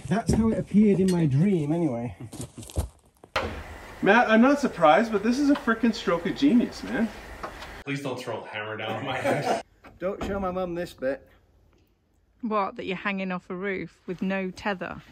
That's how it appeared in my dream, anyway. Matt, I'm not surprised, but this is a frickin' stroke of genius, man. Please don't throw a hammer down on my head. Don't show my mum this bit. What, that you're hanging off a roof with no tether?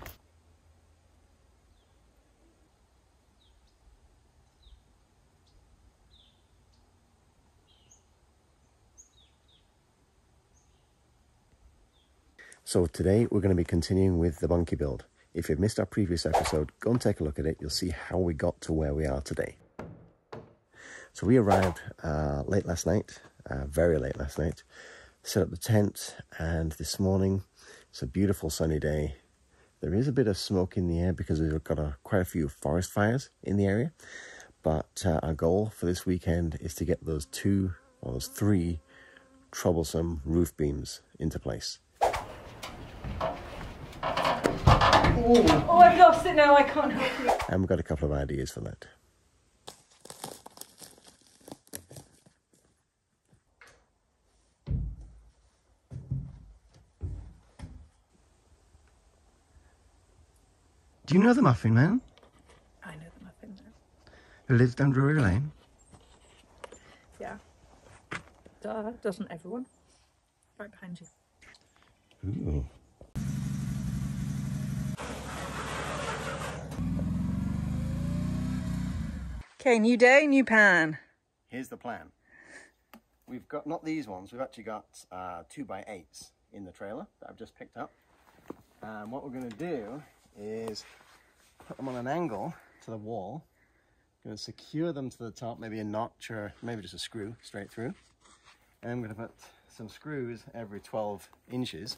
So today we're going to be continuing with the bunkie build. If you've missed our previous episode, go and take a look at it. You'll see how we got to where we are today. So we arrived late last night, very late last night, set up the tent, and this morning it's a beautiful sunny day. There is a bit of smoke in the air because we've got quite a few forest fires in the area, but our goal for this weekend is to get those three troublesome roof beams into place. Oh, I've lost it now, I can't help you. And we've got a couple of ideas for that. Do you know the Muffin Man? I know the Muffin Man. Who lives down Drury Lane? Yeah. Doesn't everyone? Right behind you. Ooh. Okay, new day, new pan. Here's the plan. We've got, not these ones, we've actually got 2x8s in the trailer that I've just picked up. And what we're going to do is put them on an angle to the wall. Going to secure them to the top, maybe a notch or maybe just a screw straight through. And I'm going to put some screws every 12 inches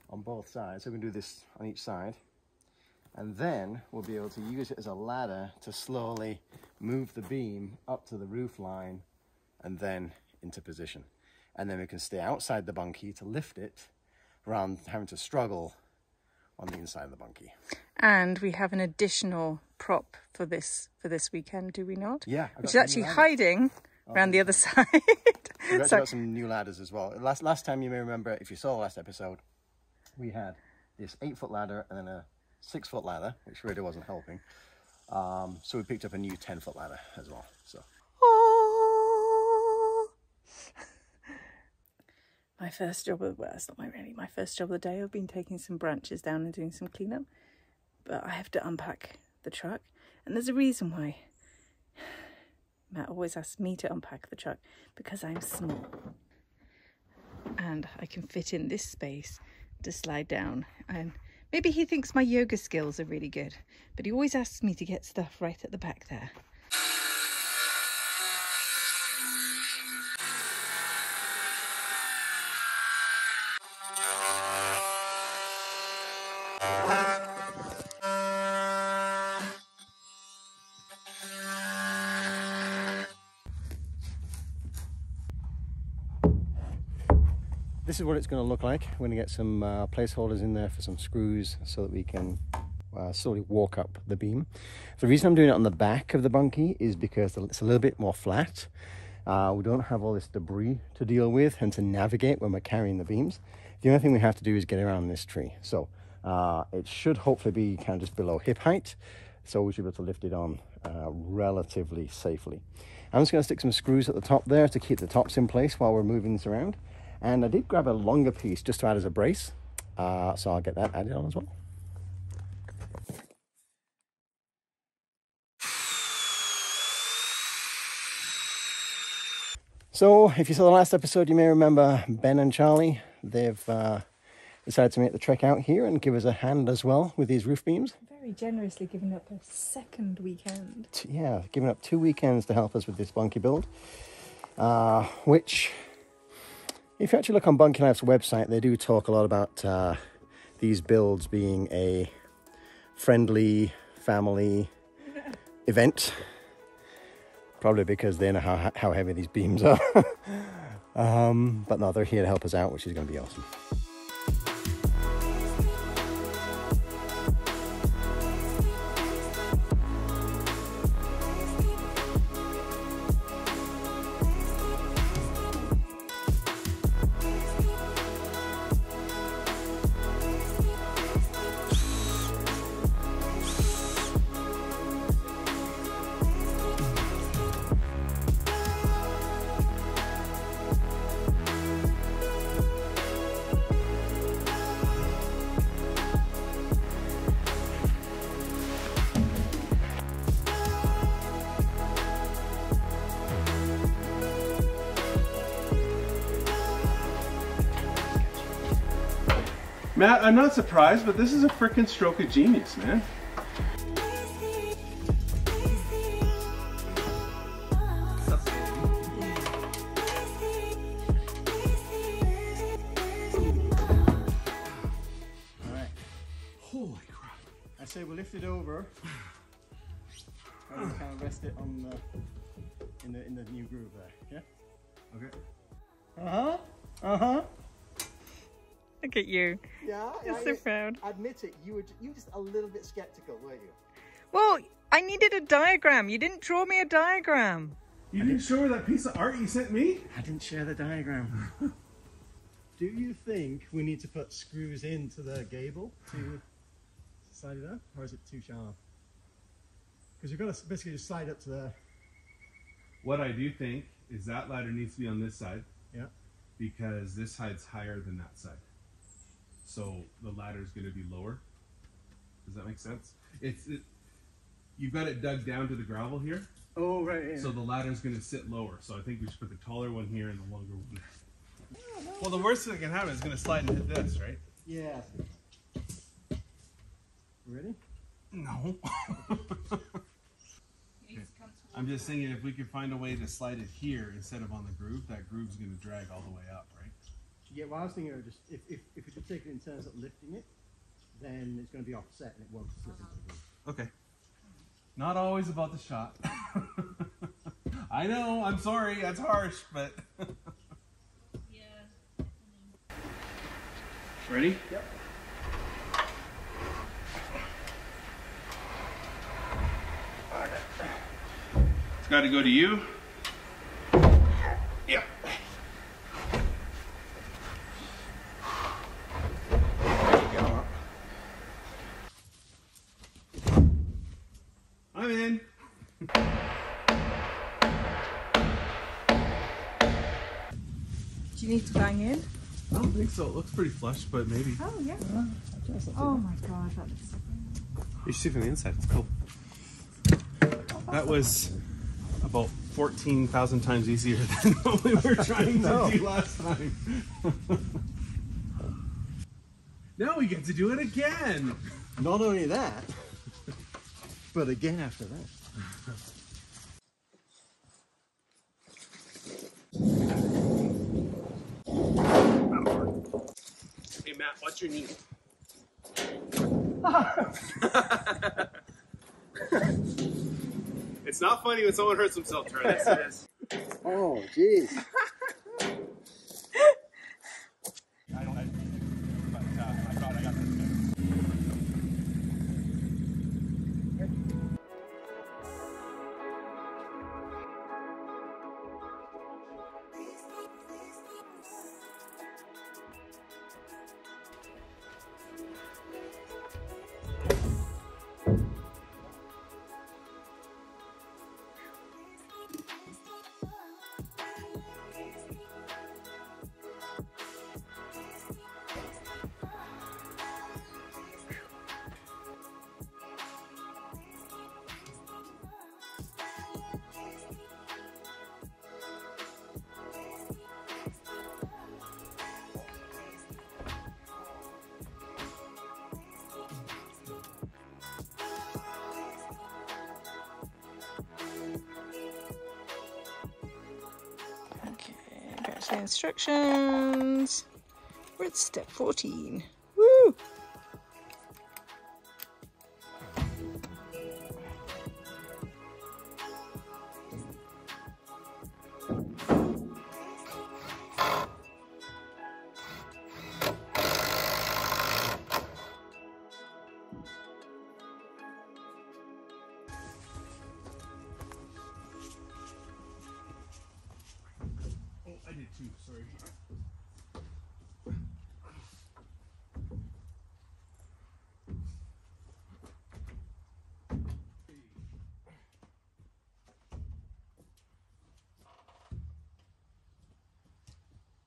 on both sides. So we're going to do this on each side. And then we'll be able to use it as a ladder to slowly move the beam up to the roof line and then into position. And then we can stay outside the bunkie to lift it rather than having to struggle on the inside of the bunkie. And we have an additional prop for this weekend, do we not? Yeah. Which is actually hiding around the other side. We've actually got some new ladders as well. Last time, you may remember, if you saw the last episode, we had this 8-foot ladder and then a 6-foot ladder, which really wasn't helping. So we picked up a new 10-foot ladder as well. So. My first job of, well, it's not my first job of the day. I've been taking some branches down and doing some cleanup, but I have to unpack the truck, and there's a reason why. Matt always asks me to unpack the truck because I'm small, and I can fit in this space to slide down. And maybe he thinks my yoga skills are really good, but he always asks me to get stuff right at the back there. This is what it's going to look like. We're going to get some placeholders in there for some screws so that we can slowly walk up the beam. The reason I'm doing it on the back of the bunkie is because it's a little bit more flat. We don't have all this debris to deal with and to navigate when we're carrying the beams. The only thing we have to do is get around this tree. So it should hopefully be kind of just below hip height, so we should be able to lift it on relatively safely. I'm just going to stick some screws at the top there to keep the tops in place while we're moving this around. And I did grab a longer piece just to add as a brace, so I'll get that added on as well. So if you saw the last episode, you may remember Ben and Charlie. They've decided to make the trek out here and give us a hand as well with these roof beams. Very generously giving up a second weekend. Yeah, giving up 2 weekends to help us with this bunkie build, which... If you actually look on Bunkielife's website, they do talk a lot about these builds being a friendly family event. Probably because they know how heavy these beams are. But no, they're here to help us out, which is going to be awesome. Matt, I'm not surprised, but this is a freaking stroke of genius, man. Holy crap. I say we lift it over and we kind of rest it on the, in the new groove there, yeah? Okay. Uh-huh, uh-huh. Look at you. Yeah, You're so proud. Admit it, you were just a little bit skeptical, weren't you? Well, I needed a diagram. You didn't draw me a diagram. You didn't show her that piece of art you sent me? I didn't share the diagram. Do you think we need to put screws into the gable to slide it up, or is it too sharp? Because you've got to basically just slide up to there. What I do think is that ladder needs to be on this side. Yeah. Because this side's higher than that side. So the ladder's going to be lower. Does that make sense? You've got it dug down to the gravel here. Oh, right, yeah. So the ladder's going to sit lower. So I think we should put the taller one here and the longer one. Well, the worst thing that can happen is going to slide and hit this, right? Yeah. Ready? No. I'm just thinking if we could find a way to slide it here instead of on the groove, that groove's going to drag all the way up, right? Yeah, well, I was thinking just if we could take it in terms of lifting it, then it's going to be offset and it won't slip into the groove. Okay. Not always about the shot. I know, I'm sorry, that's harsh, but... Yeah. Ready? Yep. It's got to go to you. Yeah. I'm in. Do you need to bang in? I don't think so. It looks pretty flush, but maybe. Oh, yeah. Oh my god, that looks so good. You should see from the inside. It's cool. That was about 14,000 times easier than what we were trying to do last time. Now we get to do it again. Not only that, but again after that. Hey Matt, what's your knee? It's not funny when someone hurts themselves, Charlie. Yes, it is. Oh, jeez. I don't but I thought I got this good. The instructions. We're at step 14. Woo! I did too, sorry.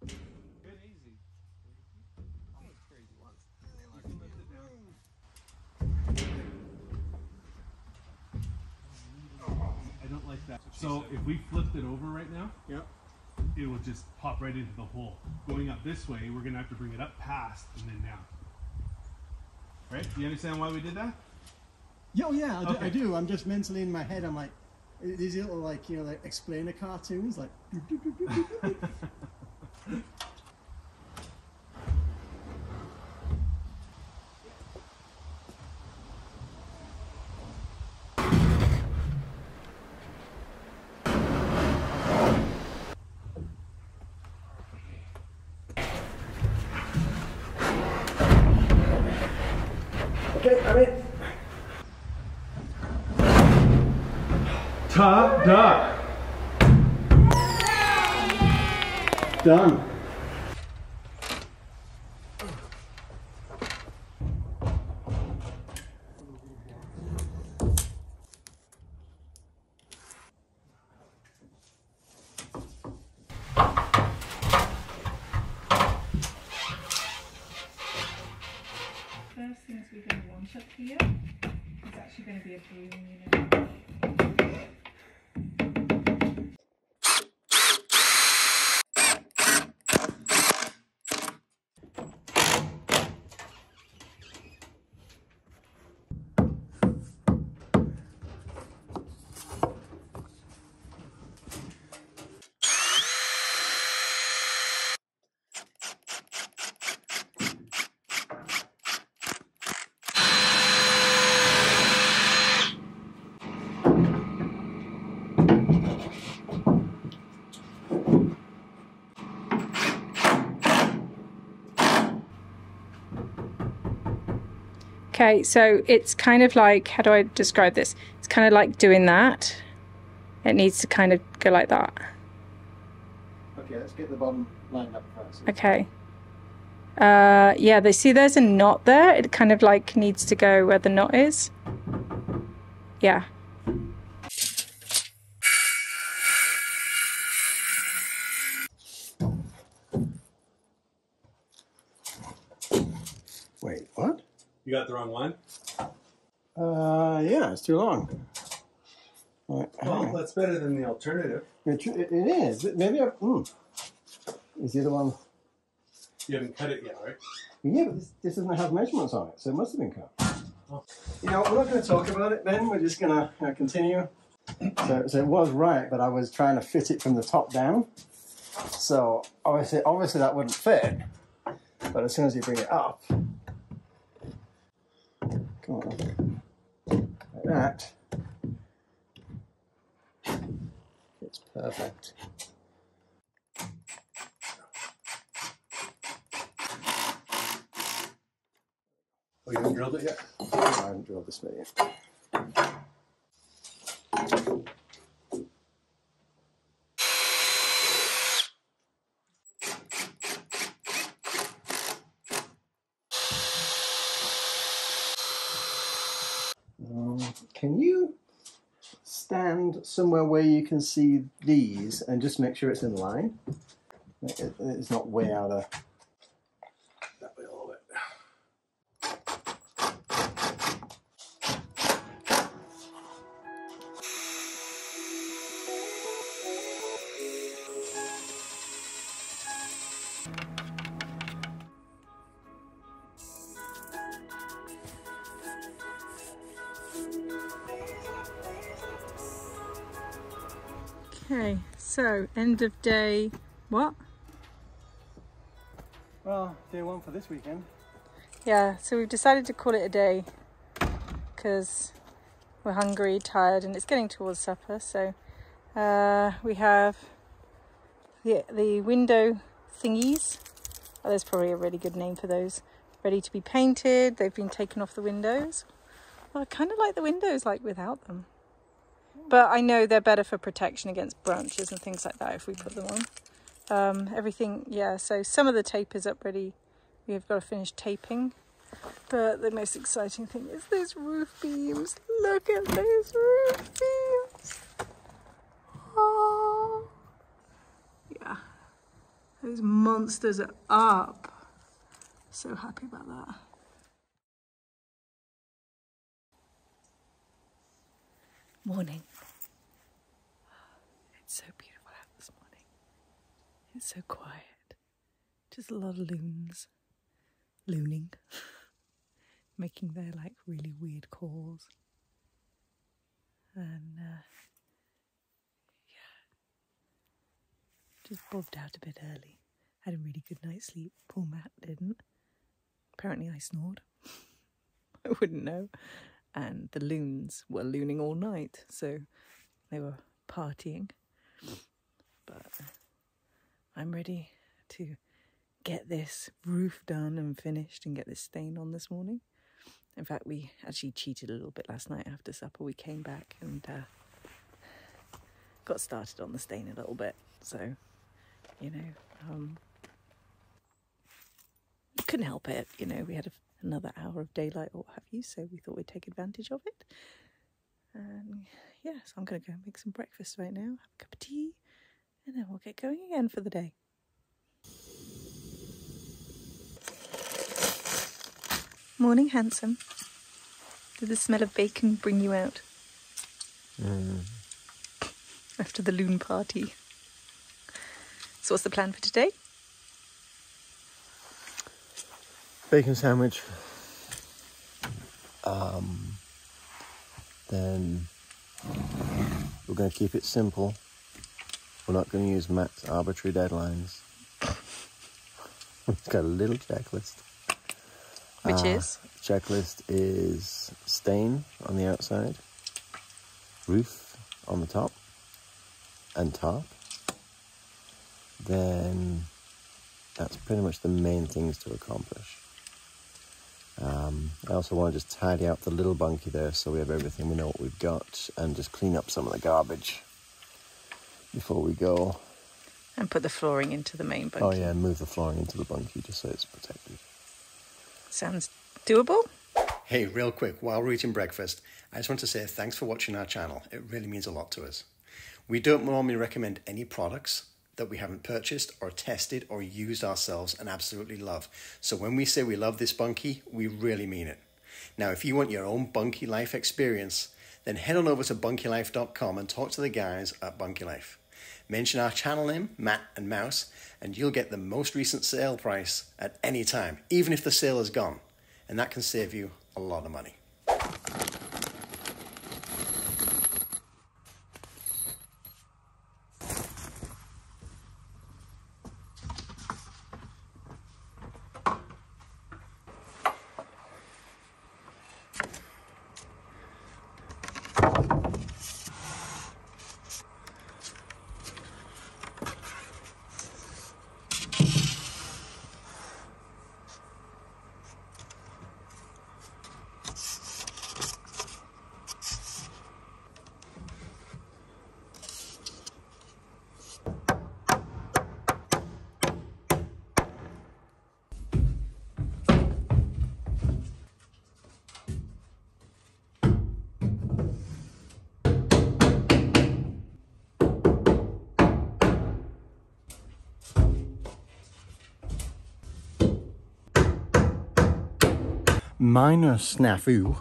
Good, easy. Always crazy ones. I don't like that. So if we flipped it over right now, Yep. it will just pop right into the hole. Going up this way, we're gonna have to bring it up past and then down. Right? Do you understand why we did that? Yeah, yeah, Okay. I do. I'm just mentally in my head. I'm like, these little like like explainer cartoons, like. Okay, I'm in. Ta-da! Done. First things we're going to want up here is actually going to be a broom unit. Okay, so it's kind of like, how do I describe this? It's kind of like doing that. It needs to kind of go like that. Okay, let's get the bottom lined up first. Okay. Yeah, they see there's a knot there. It kind of like needs to go where the knot is. Yeah. Wait, what? You got the wrong one? Yeah, it's too long. Right, Well, that's better than the alternative. it is. Maybe I. Is the other one? You haven't cut it yet, right? Yeah, but this doesn't have measurements on it, so it must have been cut. Oh. You know, we're not going to talk about it, Ben. We're just going to continue. So it was right, but I was trying to fit it from the top down. So obviously that wouldn't fit. But as soon as you bring it up, come on, like that, it's perfect. Oh, you haven't drilled it yet? I haven't drilled this bit yet. Can you stand somewhere where you can see these and just make sure it's in line? It's not way out of... That way a little bit. Okay, so end of day, what? Well, day one for this weekend. Yeah, so we've decided to call it a day because we're hungry, tired, and it's getting towards supper. So we have the window thingies. Oh, there's probably a really good name for those. Ready to be painted. They've been taken off the windows. Well, I kind of like the windows like without them. But I know they're better for protection against branches and things like that if we put them on. Everything, yeah, so some of the tape is up ready. We've got to finish taping. But the most exciting thing is those roof beams. Look at those roof beams. Oh. Yeah. Those monsters are up. So happy about that. Morning. It's so beautiful out this morning. It's so quiet. Just a lot of loons. Looning. making their like really weird calls. And yeah, just bobbed out a bit early. Had a really good night's sleep. Poor Matt didn't. Apparently I snored. I wouldn't know. And the loons were looning all night, so they were partying. But I'm ready to get this roof done and finished and get this stain on this morning. In fact, we actually cheated a little bit last night after supper. We came back and got started on the stain a little bit. So, you know, couldn't help it. You know, we had another hour of daylight or what have you, so we thought we'd take advantage of it. And yeah, so I'm going to go make some breakfast right now, have a cup of tea, and then we'll get going again for the day. Morning, handsome. Did the smell of bacon bring you out? After the loon party. So what's the plan for today? Bacon sandwich. Then we're going to keep it simple. We're not going to use Matt's arbitrary deadlines. We've got a little checklist. Which is? Checklist is stain on the outside, roof on the top and top. Then that's pretty much the main things to accomplish. I also want to just tidy up the little bunkie there so we have everything, we know what we've got, and just clean up some of the garbage before we go. And put the flooring into the main bunkie. Oh yeah, and move the flooring into the bunkie just so it's protected. Sounds doable. Hey, real quick, while we're eating breakfast, I just want to say thanks for watching our channel. It really means a lot to us. We don't normally recommend any products that we haven't purchased or tested or used ourselves and absolutely love. So when we say we love this bunkie, we really mean it. Now, if you want your own Bunkielife experience, then head on over to bunkielife.com and talk to the guys at Bunkielife. Mention our channel name, Matt and Mouse, and you'll get the most recent sale price at any time, even if the sale is gone. And that can save you a lot of money. Minor snafu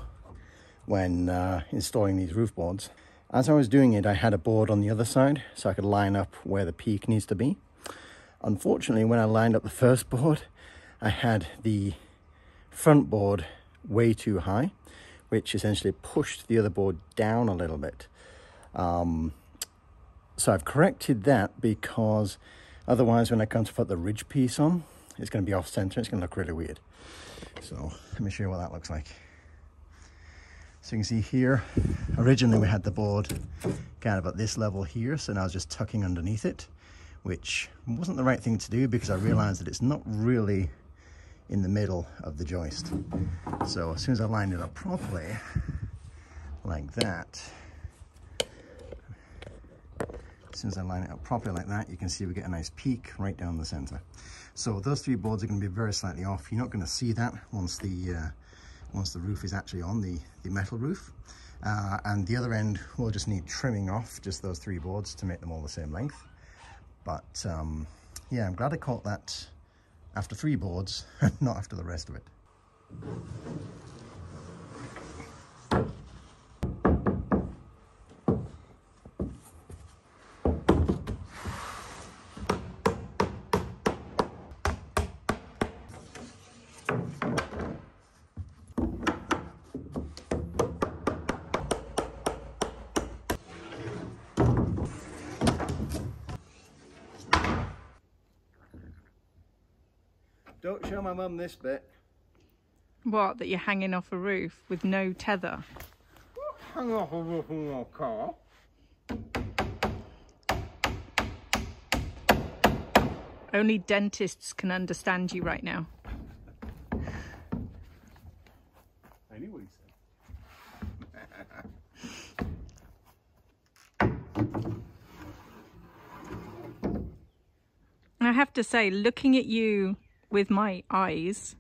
when installing these roof boards. As I was doing it, I had a board on the other side so I could line up where the peak needs to be. Unfortunately, when I lined up the first board, I had the front board way too high, which essentially pushed the other board down a little bit. So I've corrected that because otherwise when I come to put the ridge piece on, it's going to be off center. It's going to look really weird. So let me show you what that looks like. So you can see here, originally we had the board kind of at this level here, so now I was just tucking underneath it, which wasn't the right thing to do because I realized that it's not really in the middle of the joist. So as soon as I lined it up properly, like that, as soon as I line it up properly like that, you can see we get a nice peak right down the center. So those three boards are going to be very slightly off. You're not going to see that once the roof is actually on the metal roof. And the other end will just need trimming off, just those three boards to make them all the same length. But yeah, I'm glad I caught that after three boards, not after the rest of it. Don't show my mum this bit. What, that you're hanging off a roof with no tether? Hang off a roof in your car. Only dentists can understand you right now. I knew what he said. And I have to say, looking at you with my eyes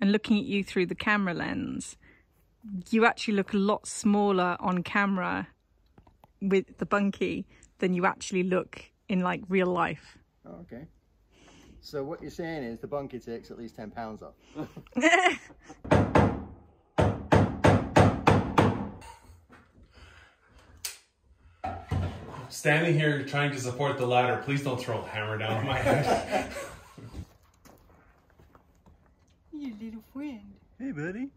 and looking at you through the camera lens, you actually look a lot smaller on camera with the Bunkie than you actually look in like real life. Oh, okay. So what you're saying is the Bunkie takes at least 10 pounds off. Standing here trying to support the ladder, please don't throw a hammer down on my head. You little friend. Hey, buddy.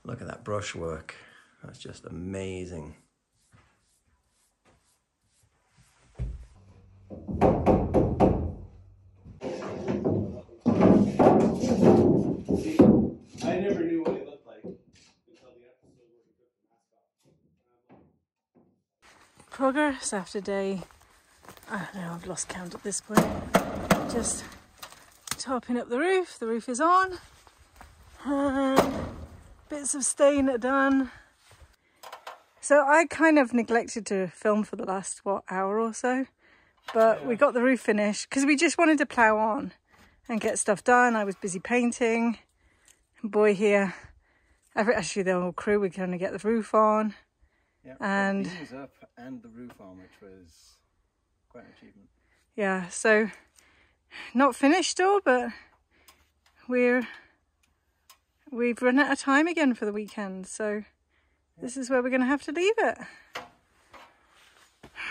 Look at that brushwork. That's just amazing. I never knew what it looked like until the episode where he took the mask off. Progress after day, I don't know, I've lost count at this point. Just topping up the roof is on. Bits of stain are done. So I kind of neglected to film for the last, hour or so. But yeah, we got the roof finished because we just wanted to plough on and get stuff done. I was busy painting. Boy here, actually the whole crew, we can only get the roof on. Yeah, and the beams up and the roof on, which was quite an achievement. Yeah, so not finished still, but we've run out of time again for the weekend, so this is where we're going to have to leave it.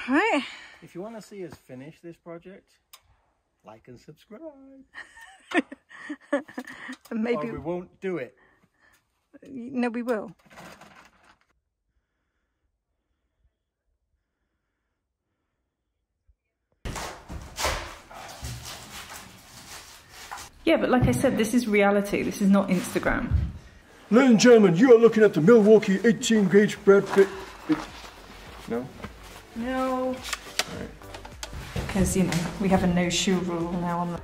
Right. If you want to see us finish this project, like and subscribe. And maybe or we won't do it. No, we will. Yeah, but like I said, this is reality. This is not Instagram. Ladies and gentlemen, you are looking at the Milwaukee 18 gauge spread fit. No? No. Because, you know, we have a no shoe rule now on the...